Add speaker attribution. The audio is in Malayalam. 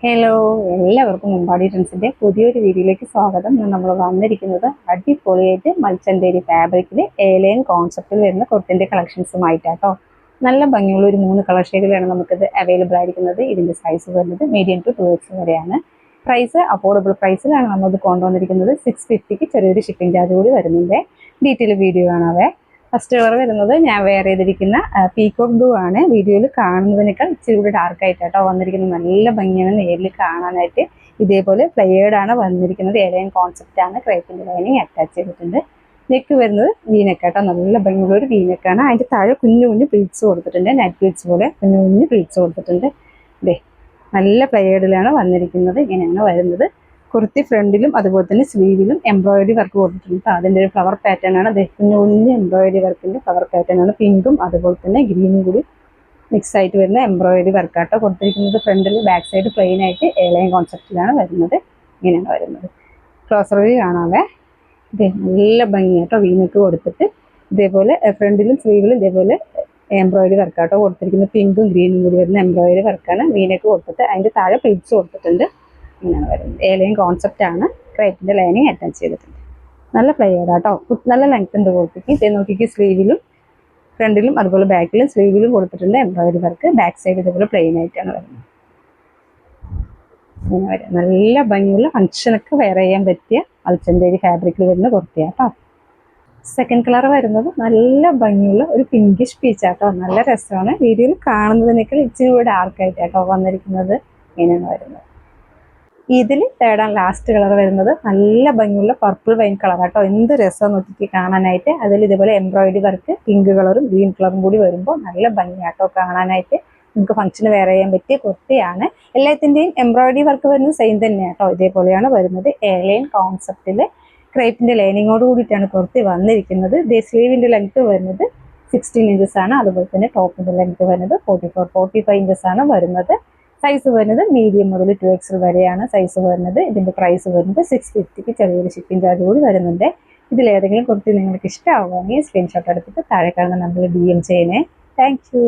Speaker 1: ഹലോ, എല്ലാവർക്കും മുമ്പാടി ട്രെൻഡ്സിൻ്റെ പുതിയൊരു വീഡിയോയിലേക്ക് സ്വാഗതം. ഇന്ന് നമ്മൾ വന്നിരിക്കുന്നത് അടിപൊളിയായിട്ട് മൽച്ചന്തേരി ഫാബ്രിക്കിൽ ഏലയൻ കോൺസെപ്റ്റിൽ വരുന്ന കുർത്തിൻ്റെ കളക്ഷൻസുമായിട്ടാട്ടോ. നല്ല ഭംഗിയുള്ള ഒരു 3 കളർ ഷെയ്ഡിലാണ് നമുക്കിത് അവൈലബിൾ ആയിരിക്കുന്നത്. ഇതിൻ്റെ സൈസ് വരുന്നത് മീഡിയം ടു 2X വരെയാണ്. പ്രൈസ് അഫോർഡബിൾ പ്രൈസിലാണ് നമ്മളിത് കൊണ്ടുവന്നിരിക്കുന്നത്. 650 ചെറിയൊരു ഷിപ്പിംഗ് ചാർജ് കൂടി വരുന്നുണ്ട്. ഡീറ്റെയിൽ വീഡിയോ കാണാവേ. ഫസ്റ്റ് കളർ വരുന്നത് ഞാൻ വെയർ ചെയ്തിരിക്കുന്ന പീകോക്ക് ബ്ലൂ ആണ്. വീഡിയോയിൽ കാണുന്നതിനേക്കാൾ ഇച്ചിരി കൂടി ഡാർക്ക് ആയിട്ടോ വന്നിരിക്കുന്നത്. നല്ല ഭംഗിയാണ് നേരിൽ കാണാനായിട്ട്. ഇതേപോലെ ഫ്ലെയേർഡ് ആണ് വന്നിരിക്കുന്നത്. ഏലയൻ കോൺസെപ്റ്റ് ആണ്. ക്രേപ്പിൻ്റെ ലൈനിങ് അറ്റാച്ച് ചെയ്തിട്ടുണ്ട്. നെക്ക് വരുന്നത് വീനെക്കാട്ടോ. നല്ല ഭംഗിയുള്ള ഒരു വീനെക്കാണ്. അതിൻ്റെ താഴെ കുഞ്ഞു കുഞ്ഞു പ്ലീറ്റ്സ് കൊടുത്തിട്ടുണ്ട്. നെറ്റ് പ്ലീറ്റ്സ് പോലെ കുഞ്ഞു കുഞ്ഞു പ്ലീറ്റ്സ് കൊടുത്തിട്ടുണ്ട്. ഇതേ നല്ല ഫ്ലെയേർഡിലാണ് വന്നിരിക്കുന്നത്. ഇങ്ങനെയാണ് വരുന്നത്. കുർത്തി ഫ്രണ്ടിലും അതുപോലെ തന്നെ സ്ലീവിലും എംബ്രോയിഡറി വർക്ക് കൊടുത്തിട്ടുണ്ട്. അതിൻ്റെ ഒരു ഫ്ലവർ പാറ്റേൺ ആണ്. കുഞ്ഞു കുഞ്ഞു എംബ്രോയിഡറി വർക്കിൻ്റെ ഫ്ലവർ പാറ്റേൺ ആണ്. പിങ്കും അതുപോലെ തന്നെ ഗ്രീനും കൂടി മിക്സ് ആയിട്ട് വരുന്ന എംബ്രോയിഡറി വർക്കാട്ടോ കൊടുത്തിരിക്കുന്നത്. ഫ്രണ്ടിൽ ബാക്ക് സൈഡ് പ്ലെയിൻ ആയിട്ട് ഏലയൻ കോൺസെപ്റ്റിലാണ് വരുന്നത്. ഇങ്ങനെയാണ് വരുന്നത്. ക്ലോസർ വ്യൂ കാണാവേ. നല്ല ഭംഗിയാട്ടോ വീനക്ക് കൊടുത്തിട്ട് ഇതേപോലെ ഫ്രണ്ടിലും സ്ലീവിലും ഇതേപോലെ എംബ്രോയിഡറി വർക്കാട്ടോ കൊടുത്തിരിക്കുന്നത്. പിങ്കും ഗ്രീനും കൂടി വരുന്ന എംബ്രോയിഡറി വർക്കാണ് വീനക്ക് കൊടുത്തിട്ട്. അതിൻ്റെ താഴെ പ്ലീറ്റ്സ് കൊടുത്തിട്ടുണ്ട്. ഇങ്ങനെയാണ് വരുന്നത്. ഏലയൻ കോൺസെപ്റ്റ് ആണ്. ക്രേപ്പിൻ്റെ ലൈനിങ് അറ്റാച്ച് ചെയ്തിട്ടുണ്ട്. നല്ല ഫ്ലെയേർഡ് ആട്ടോ. നല്ല ലെങ്ത് ഉണ്ട് കുർത്തിക്ക്. ഇതേ നോക്കിക്ക് സ്ലീവിലും ഫ്രണ്ടിലും അതുപോലെ ബാക്കിലും സ്ലീവിലും കൊടുത്തിട്ടുണ്ട് എംബ്രോയിഡറി വർക്ക്. ബാക്ക് സൈഡ് ഇതേപോലെ പ്ലെയിൻ ആയിട്ടാണ് വരുന്നത്. ഇങ്ങനെ വരും. നല്ല ഭംഗിയുള്ള ഫംഗ്ഷനൊക്കെ വെയർ ചെയ്യാൻ പറ്റിയ മൽച്ചന്തേരി ഫാബ്രിക്കിൽ വരുന്ന കുർത്തിയാട്ടോ. സെക്കൻഡ് കളർ വരുന്നത് നല്ല ഭംഗിയുള്ള ഒരു പിങ്കിഷ് പീച്ചാട്ടോ. നല്ല രസമാണ്. വീഡിയോയിൽ കാണുന്നതിനേക്കാൾ ഇച്ചിരി കൂടെ ഡാർക്കായിട്ടാട്ടോ വന്നിരിക്കുന്നത്. ഇങ്ങനെയാണ് വരുന്നത്. ഇതിൽ തേർഡ് ആൻഡ് ലാസ്റ്റ് കളർ വരുന്നത് നല്ല ഭംഗിയുള്ള പർപ്പിൾ വൈൻ കളറാട്ടോ. എന്ത് രസം നോക്കി കാണാനായിട്ട്. അതിൽ ഇതേപോലെ എംബ്രോയിഡറി വർക്ക് പിങ്ക് കളറും ഗ്രീൻ കളറും കൂടി വരുമ്പോൾ നല്ല ഭംഗിയാട്ടോ കാണാനായിട്ട്. നമുക്ക് ഫംഗ്ഷന് വെയർ ചെയ്യാൻ പറ്റിയ കുർത്തിയാണ്. എല്ലാത്തിൻ്റെയും എംബ്രോയിഡറി വർക്ക് വരുന്നത് സെയിം തന്നെയാട്ടോ. ഇതേപോലെയാണ് വരുന്നത്. ഏലയൻ കോൺസെപ്റ്റിൽ ക്രേപ്പിൻ്റെ ലൈനിങ്ങോട് കൂടിയിട്ടാണ് കുർത്തി വന്നിരിക്കുന്നത്. സ്ലീവിൻ്റെ ലെങ്ത് വരുന്നത് 16 ഇഞ്ചസ് ആണ്. അതുപോലെ തന്നെ ടോപ്പിൻ്റെ ലെങ്ത് വരുന്നത് 44-45 ഇഞ്ചസ് ആണ് വരുന്നത്. സൈസ് വരുന്നത് മീഡിയം മുതൽ 2X വരെയാണ് സൈസ് വരുന്നത്. ഇതിൻ്റെ പ്രൈസ് വരുന്നത് 650 ചെറിയൊരു ഷിപ്പിംഗ് ചാർജ് കൂടി വരുന്നുണ്ട്. ഇതിലേതെങ്കിലും കുർത്തി നിങ്ങൾക്ക് ഇഷ്ടമാവുകയാണെങ്കിൽ സ്ക്രീൻഷോട്ട് എടുത്തിട്ട് താഴെ കാണുന്ന നമ്പറിൽ DM ചെയ്യണേ. Thank you.